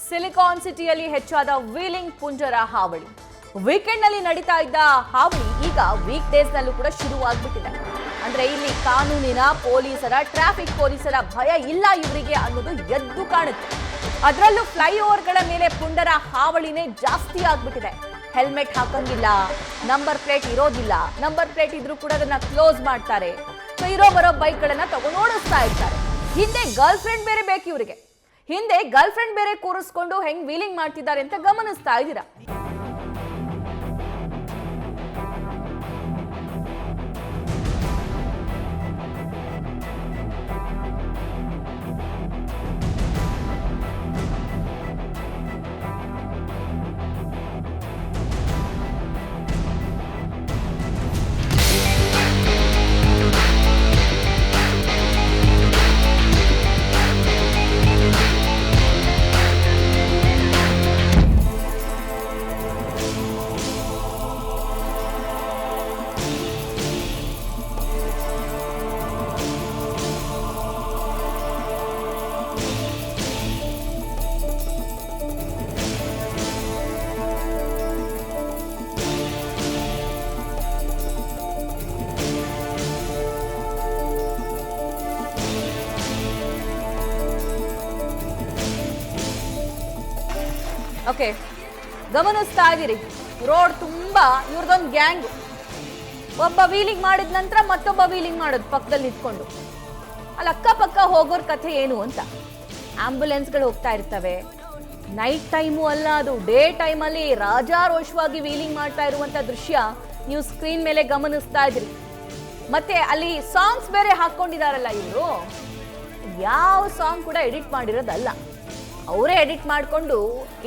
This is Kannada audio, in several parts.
ಸಿಲಿಕಾನ್ ಸಿಟಿಯಲ್ಲಿ ಹೆಚ್ಚಾದ ವೀಲಿಂಗ್ ಪುಂಜರ ಹಾವಳಿ. ವೀಕೆಂಡ್ ನಲ್ಲಿ ನಡೀತಾ ಇದ್ದ ಹಾವಳಿ ಈಗ ವೀಕ್ ಡೇಸ್ ನಲ್ಲೂ ಕೂಡ ಶುರುವಾಗ್ಬಿಟ್ಟಿದೆ. ಅಂದ್ರೆ ಇಲ್ಲಿ ಕಾನೂನಿನ ಪೊಲೀಸರ ಟ್ರಾಫಿಕ್ ಪೊಲೀಸರ ಭಯ ಇಲ್ಲ ಇವರಿಗೆ ಅನ್ನೋದು ಎದ್ದು ಕಾಣುತ್ತೆ. ಅದರಲ್ಲೂ ಫ್ಲೈಓವರ್ಗಳ ಮೇಲೆ ಪುಂಡರ ಹಾವಳಿನೇ ಜಾಸ್ತಿ ಆಗ್ಬಿಟ್ಟಿದೆ. ಹೆಲ್ಮೆಟ್ ಹಾಕಂಗಿಲ್ಲ, ನಂಬರ್ ಪ್ಲೇಟ್ ಇರೋದಿಲ್ಲ, ನಂಬರ್ ಪ್ಲೇಟ್ ಇದ್ರೂ ಕೂಡ ಅದನ್ನ ಕ್ಲೋಸ್ ಮಾಡ್ತಾರೆ. ಸೊ ಇರೋ ಬರೋ ಬೈಕ್ ಗಳನ್ನ ತಗೊಂಡು ಓಡಿಸ್ತಾ ಇರ್ತಾರೆ. ಹಿಂದೆ ಗರ್ಲ್ ಫ್ರೆಂಡ್ ಬೇರೆ ಬೇಕು ಇವರಿಗೆ. ಹಿಂದೆ ಗರ್ಲ್ ಫ್ರೆಂಡ್ ಬೇರೆ ಕೂರಿಸ್ಕೊಂಡು ಹೆಂಗ್ ವೀಲಿಂಗ್ ಮಾಡ್ತಿದ್ದಾರೆ ಅಂತ ಗಮನಿಸ್ತಾ ಇದ್ದೀರಾ. ಓಕೆ, ಗಮನಿಸ್ತಾ ಇದ್ದೀರಿ, ರೋಡ್ ತುಂಬಾ ಇವ್ರದೊಂದು ಗ್ಯಾಂಗ್. ಒಬ್ಬ ವೀಲಿಂಗ್ ಮಾಡಿದ ನಂತರ ಮತ್ತೊಬ್ಬ ವೀಲಿಂಗ್ ಮಾಡೋದು ಪಕ್ಕದಲ್ಲಿ ನಿಂತ್ಕೊಂಡು. ಅಲ್ಲಿ ಅಕ್ಕಪಕ್ಕ ಹೋಗೋರ್ ಕಥೆ ಏನು ಅಂತ. ಆಂಬ್ಯುಲೆನ್ಸ್ಗಳು ಹೋಗ್ತಾ ಇರ್ತವೆ. ನೈಟ್ ಟೈಮು ಅಲ್ಲ, ಅದು ಡೇ ಟೈಮಲ್ಲಿ ರಾಜಾರೋಷವಾಗಿ ವೀಲಿಂಗ್ ಮಾಡ್ತಾ ಇರುವಂತ ದೃಶ್ಯ ನೀವು ಸ್ಕ್ರೀನ್ ಮೇಲೆ ಗಮನಿಸ್ತಾ ಇದ್ರಿ. ಮತ್ತೆ ಅಲ್ಲಿ ಸಾಂಗ್ಸ್ ಬೇರೆ ಹಾಕೊಂಡಿದಾರಲ್ಲ ಇವರು. ಯಾವ ಸಾಂಗ್ ಕೂಡ ಎಡಿಟ್ ಮಾಡಿರೋದಲ್ಲ, ಅವರೇ ಎಡಿಟ್ ಮಾಡಿಕೊಂಡು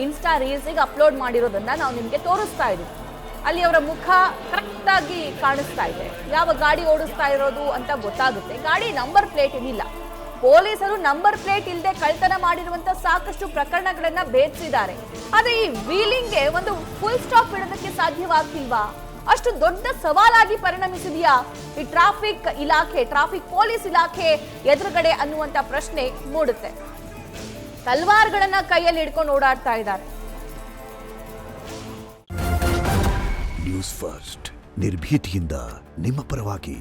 ಇನ್ಸ್ಟಾ ರೀಲ್ಸಿಗೆ ಅಪ್ಲೋಡ್ ಮಾಡಿರೋದನ್ನ ನಾವು ನಿಮಗೆ ತೋರಿಸ್ತಾ ಇದ್ದೀವಿ. ಅಲ್ಲಿ ಅವರ ಮುಖ ಕರೆಕ್ಟಾಗಿ ಕಾಣಿಸ್ತಾ ಇದೆ, ಯಾವ ಗಾಡಿ ಓಡಿಸ್ತಾ ಇರೋದು ಅಂತ ಗೊತ್ತಾಗುತ್ತೆ. ಗಾಡಿ ನಂಬರ್ ಪ್ಲೇಟ್ ಏನಿಲ್ಲ. ಪೊಲೀಸರು ನಂಬರ್ ಪ್ಲೇಟ್ ಇಲ್ಲದೆ ಕಳ್ತನ ಮಾಡಿರುವಂತ ಸಾಕಷ್ಟು ಪ್ರಕರಣಗಳನ್ನ ಭೇದಿಸಿದ್ದಾರೆ. ಆದ್ರೆ ಈ ವೀಲಿಂಗ್ಗೆ ಒಂದು ಫುಲ್ ಸ್ಟಾಪ್ ಇಡೋದಕ್ಕೆ ಸಾಧ್ಯವಾಗ್ತಿಲ್ವಾ? ಅಷ್ಟು ದೊಡ್ಡ ಸವಾಲಾಗಿ ಪರಿಣಮಿಸಿದೆಯಾ ಈ ಟ್ರಾಫಿಕ್ ಇಲಾಖೆ, ಟ್ರಾಫಿಕ್ ಪೊಲೀಸ್ ಇಲಾಖೆ ಎದುರುಗಡೆ ಅನ್ನುವಂತ ಪ್ರಶ್ನೆ ಮೂಡುತ್ತೆ. ತಲ್ವಾರ್ಗಳನ್ನ ಕೈಯಲ್ಲಿ ಹಿಡ್ಕೊಂಡು ಓಡಾಡ್ತಾ ಇದ್ದಾರೆ. ನ್ಯೂಸ್ ಫಸ್ಟ್, ನಿರ್ಭೀತಿಯಿಂದ ನಿಮ್ಮ ಪರವಾಗಿ.